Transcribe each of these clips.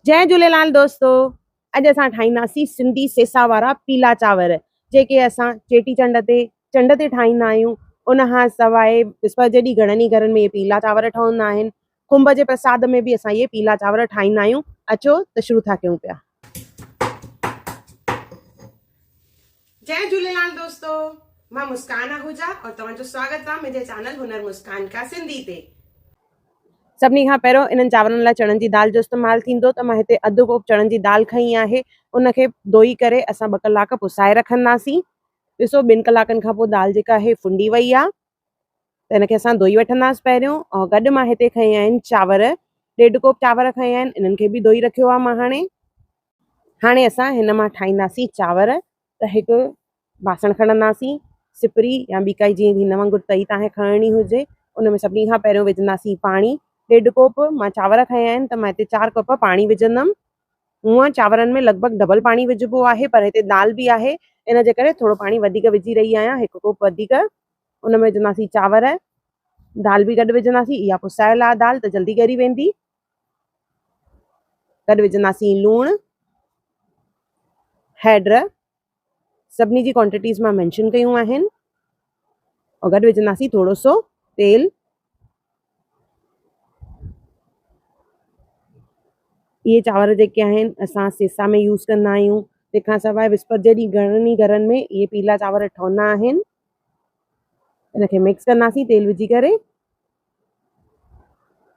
जय झूलेलाल दोस्तों। अॼु असां ठाहींदासीं सिंधी सेसा वारा पीला चांवर, जेके असां चेटीचंड ते ठाहींदा आहियूं। उन खां सवाइ विस्पति जे ॾींहुं घणनि ई घरनि में इहे पीला चांवर ठहंदा आहिनि। कुंभ जे प्रसाद में बि असां इहे पीला चांवर ठाहींदा आहियूं। अचो त शुरू था कयूं पिया। जय झूलेलाल दोस्तों, मां मुस्कान आहूजा और तव्हांजो स्वागत आहे मुंहिंजे चैनल हुनर मुस्कान का सिंधी ते। सभिनी खां पहिरियों इन्हनि चांवरनि लाइ चणनि जी दाल जो इस्तेमालु थींदो, त मां हिते अधु कोप चणनि जी दाल खई आहे। उनखे धोई करे असां 2 कलाक पुसाए रखंदासीं। ॾिसो 2 कलाकनि खां पोइ दाल जेका आहे फुंडी वई आहे, त हिनखे असां धोई वठंदासीं पहिरियों। ऐं गॾु मां हिते खई आहिनि चांवर, 1.5 कोप चांवर खई आहिनि। इन्हनि खे बि धोई रखियो आहे मां। हाणे असां हिन मां ठाहींदासीं चांवर। त हिकु बासण खणंदासीं, सिपरी या ॿी काई जीअं हिन वांगुरु तई तव्हांखे खणणी हुजे। उन में सभिनी खां पहिरियों विझंदासीं पाणी। 1.5 कोप मां चांवर खया आहिनि, त मां हिते 4 कोप पाणी विझंदमि। हूअं चांवरनि में लॻभॻि डबल पाणी विझिबो आहे, पर हिते दाल बि आहे, इन जे करे थोरो पाणी वधीक विझी रही आहियां, 1 कोप वधीक। उन में विझंदासीं चांवर, दाल बि गॾु विझंदासीं। इहा पुसायल आहे दाल, त जल्दी ॻरी वेंदी। गॾु विझंदासीं लूणु, हैड, सभिनी जी क्वांटिटीज़ मां मैंशन कयूं आहिनि। और गॾु विझंदासीं थोरो सो तेल। इहे चांवर जेके आहिनि असां सेसा में यूज़ कंदा आहियूं। तंहिंखां सवाइ विस्पति जे ॾींहुं घणनि ई घरनि में इहे पीला चांवर ठहंदा आहिनि। इनखे मिक्स कंदासीं तेल विझी करे।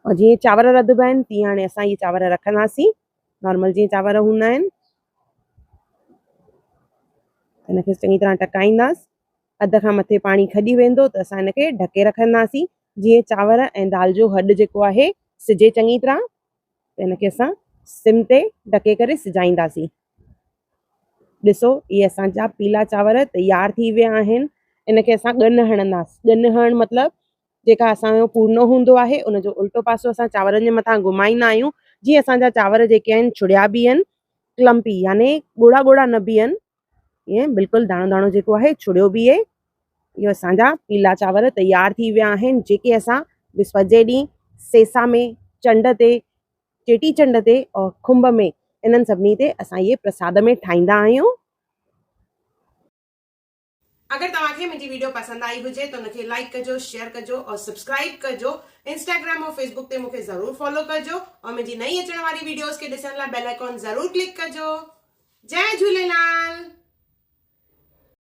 और जीअं चांवर रधिबा आहिनि तीअं हाणे असां इहे चांवर रखंदासीं, नॉर्मल जीअं चांवर हूंदा आहिनि। हिनखे चङी तरह टकाईंदासीं। अध खां मथे पाणी खॼी वेंदो त असां हिनखे ढके रखंदासीं, जीअं चांवर ऐं दाल जो हॾु जेको आहे सिझे चङी तरह। त हिनखे असां सिम ते ढके करे सिझाईंदासीं। ॾिसो इहे असांजा पीला चांवर तयार थी विया आहिनि। इनखे असां ॻन हणंदासीं। ॻन हणणु मतिलबु जेका असांजो पूर्णो हूंदो आहे उनजो उल्टो पासो असां चांवरनि जे मथां घुमाईंदा आहियूं, जीअं असांजा चांवर जेके आहिनि छुड़िया बीहनि, क्लम्पी यानी ॻोड़ा ॻोड़ा न बीहनि, ईअं बिल्कुलु दाणो दाणो जेको आहे छुड़ियो बीहे। इहो असांजा पीला चांवर तयार थी विया आहिनि, जेके असां विस्पति जे ॾींहुं सेसा में, चंड ते, चेटीचंड ते और खुंभ में, इन्हनि सभिनी ते असां इहे प्रसाद में ठाहींदा आहियूं। अगर तव्हांखे मुंहिंजी वीडियो पसंदि आई हुजे त उनखे लाइक कजो, शेयर कजो और सब्सक्राइब कजो। इंस्टाग्राम और फेसबुक ते मूंखे ज़रूर फॉलो कजो और मुंहिंजी नई अचण वारी वीडियोस खे ॾिसण लाइ बेल आइकॉन ज़रूर क्लिक कजो। जय झूलेलाल।